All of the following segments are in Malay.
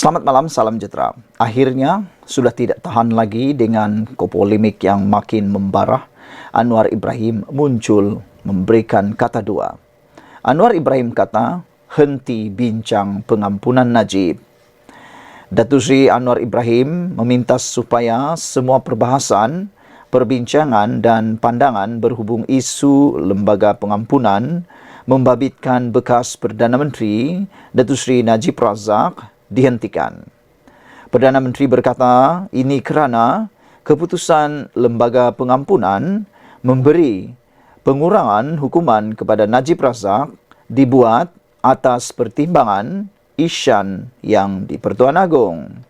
Selamat malam, salam sejahtera. Akhirnya sudah tidak tahan lagi dengan polemik yang makin membara. Anwar Ibrahim muncul memberikan kata dua. Anwar Ibrahim kata, henti bincang pengampunan Najib. Datuk Seri Anwar Ibrahim meminta supaya semua perbahasan, perbincangan dan pandangan berhubung isu lembaga pengampunan membabitkan bekas Perdana Menteri Datuk Seri Najib Razak dihentikan. Perdana Menteri berkata ini kerana keputusan lembaga pengampunan memberi pengurangan hukuman kepada Najib Razak dibuat atas pertimbangan isyan yang di Pertuan Agong.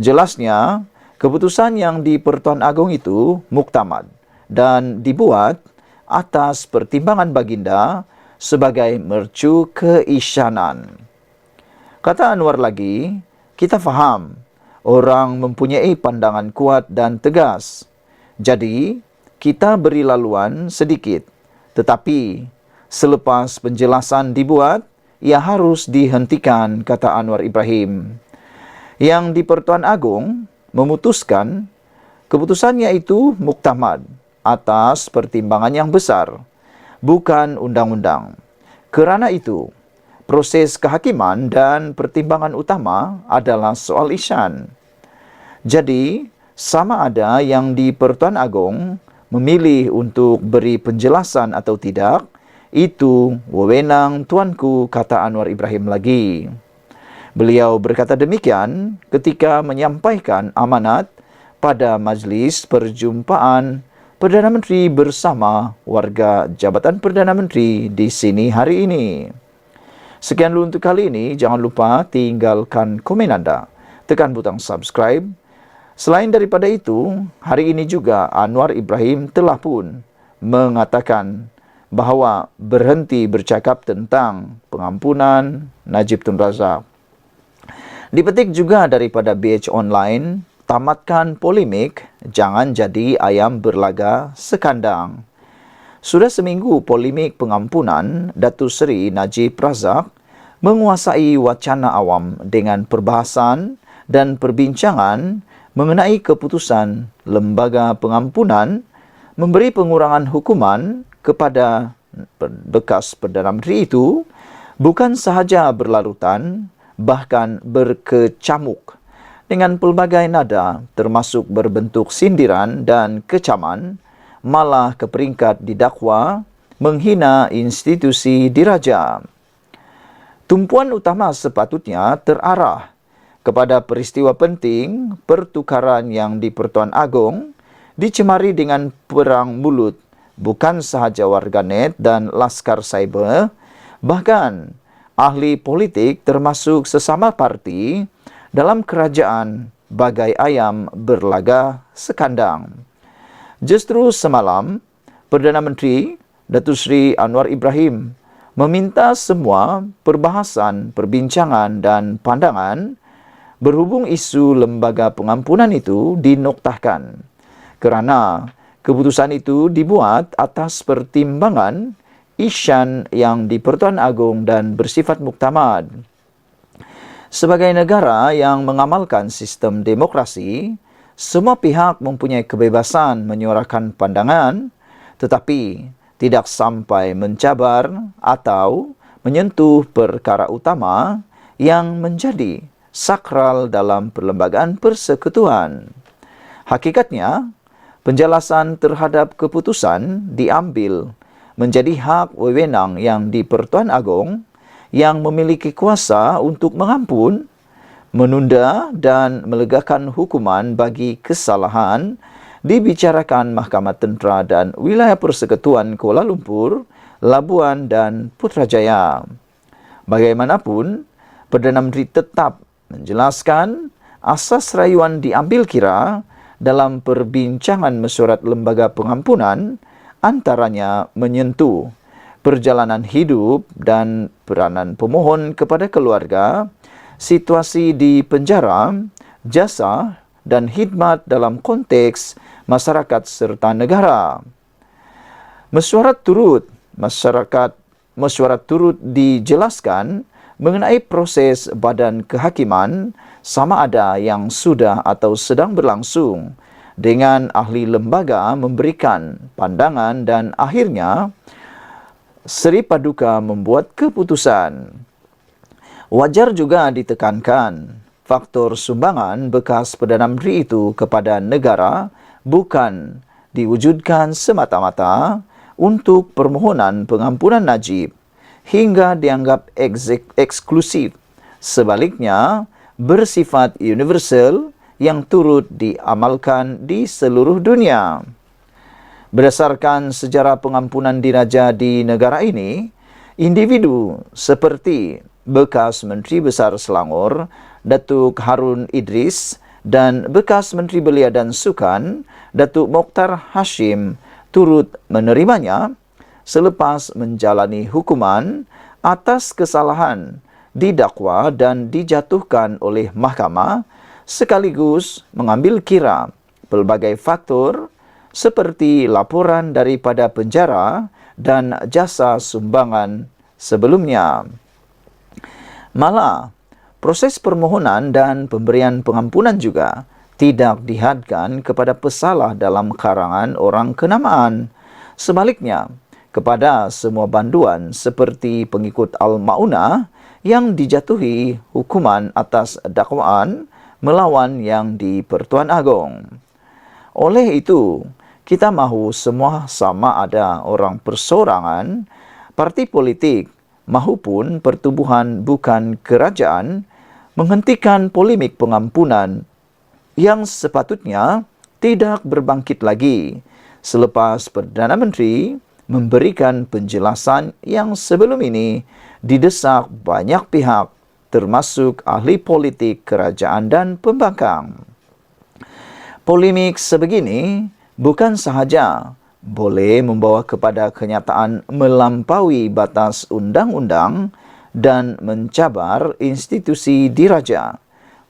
Jelasnya, keputusan yang di Pertuan Agong itu muktamad dan dibuat atas pertimbangan baginda sebagai mercu keisyanan. Kata Anwar lagi, kita faham orang mempunyai pandangan kuat dan tegas. Jadi, kita beri laluan sedikit. Tetapi, selepas penjelasan dibuat, ia harus dihentikan, kata Anwar Ibrahim. Yang di Pertuan Agong memutuskan keputusannya itu muktamad atas pertimbangan yang besar, bukan undang-undang. Kerana itu, proses kehakiman dan pertimbangan utama adalah soal isyan. Jadi, sama ada yang di Pertuan Agong memilih untuk beri penjelasan atau tidak, itu wewenang tuanku, kata Anwar Ibrahim lagi. Beliau berkata demikian ketika menyampaikan amanat pada majlis perjumpaan Perdana Menteri bersama warga Jabatan Perdana Menteri di sini hari ini. Sekian dulu untuk kali ini. Jangan lupa tinggalkan komen anda. Tekan butang subscribe. Selain daripada itu, hari ini juga Anwar Ibrahim telah pun mengatakan bahawa berhenti bercakap tentang pengampunan Najib Tun Razak. Dipetik juga daripada BH Online, tamatkan polemik, jangan jadi ayam berlaga sekandang. Sudah seminggu polemik pengampunan Datuk Seri Najib Razak menguasai wacana awam dengan perbahasan dan perbincangan mengenai keputusan lembaga pengampunan memberi pengurangan hukuman kepada bekas Perdana Menteri itu bukan sahaja berlarutan, bahkan berkecamuk dengan pelbagai nada termasuk berbentuk sindiran dan kecaman, malah ke peringkat didakwa menghina institusi diraja. Tumpuan utama sepatutnya terarah kepada peristiwa penting pertukaran yang di Pertuan Agong dicemari dengan perang mulut bukan sahaja warganet dan laskar cyber, bahkan ahli politik termasuk sesama parti dalam kerajaan bagai ayam berlaga sekandang. Justru semalam, Perdana Menteri Datuk Seri Anwar Ibrahim meminta semua perbahasan, perbincangan dan pandangan berhubung isu lembaga pengampunan itu dinoktahkan. Kerana keputusan itu dibuat atas pertimbangan isyan yang di Pertuan Agong dan bersifat muktamad. Sebagai negara yang mengamalkan sistem demokrasi, semua pihak mempunyai kebebasan menyuarakan pandangan, tetapi tidak sampai mencabar atau menyentuh perkara utama yang menjadi sakral dalam perlembagaan persekutuan. Hakikatnya, penjelasan terhadap keputusan diambil menjadi hak wewenang yang di Pertuan Agong yang memiliki kuasa untuk mengampun, menunda dan melegakan hukuman bagi kesalahan dibicarakan Mahkamah Tentera dan Wilayah Persekutuan Kuala Lumpur, Labuan dan Putrajaya. Bagaimanapun, Perdana Menteri tetap menjelaskan asas rayuan diambil kira dalam perbincangan mesyuarat lembaga pengampunan, antaranya menyentuh perjalanan hidup dan peranan pemohon kepada keluarga, situasi di penjara, jasa dan khidmat dalam konteks masyarakat serta negara. Mesyuarat turut dijelaskan mengenai proses badan kehakiman sama ada yang sudah atau sedang berlangsung, dengan ahli lembaga memberikan pandangan dan akhirnya Seri Paduka membuat keputusan. Wajar juga ditekankan faktor sumbangan bekas Perdana Menteri itu kepada negara bukan diwujudkan semata-mata untuk permohonan pengampunan Najib hingga dianggap eksklusif. Sebaliknya, bersifat universal yang turut diamalkan di seluruh dunia. Berdasarkan sejarah pengampunan diraja di negara ini, individu seperti bekas Menteri Besar Selangor, Datuk Harun Idris, dan bekas Menteri Belia dan Sukan, Datuk Mokhtar Hashim, turut menerimanya selepas menjalani hukuman atas kesalahan didakwa dan dijatuhkan oleh mahkamah, sekaligus mengambil kira pelbagai faktor seperti laporan daripada penjara dan jasa sumbangan sebelumnya. Malah, proses permohonan dan pemberian pengampunan juga tidak dihadkan kepada pesalah dalam karangan orang kenamaan. Sebaliknya, kepada semua banduan seperti pengikut Al-Ma'unah yang dijatuhi hukuman atas dakwaan melawan yang di-Pertuan Agong. Oleh itu, kita mahu semua sama ada orang persorangan, parti politik mahupun pertubuhan bukan kerajaan menghentikan polemik pengampunan yang sepatutnya tidak berbangkit lagi selepas Perdana Menteri memberikan penjelasan yang sebelum ini didesak banyak pihak termasuk ahli politik kerajaan dan pembangkang. Polemik sebegini bukan sahaja boleh membawa kepada kenyataan melampaui batas undang-undang dan mencabar institusi diraja,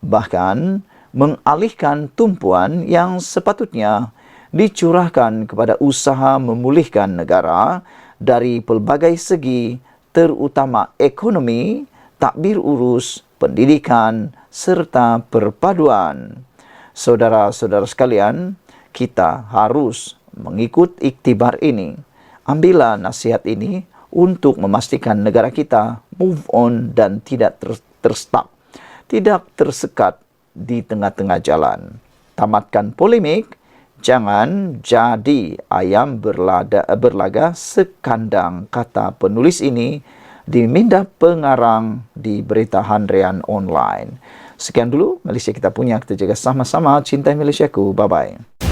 bahkan mengalihkan tumpuan yang sepatutnya dicurahkan kepada usaha memulihkan negara dari pelbagai segi, terutama ekonomi, takbir urus, pendidikan, serta perpaduan. Saudara-saudara sekalian, kita harus mengikut iktibar ini. Ambillah nasihat ini untuk memastikan negara kita move on dan tidak terstuck, tidak tersekat di tengah-tengah jalan. Tamatkan polemik, jangan jadi ayam berlaga sekandang, kata penulis ini di minda pengarang di Berita Harian Online. Sekian dulu Malaysia Kita Punya. Kita jaga sama-sama. Cintai Malaysiaku. Bye-bye.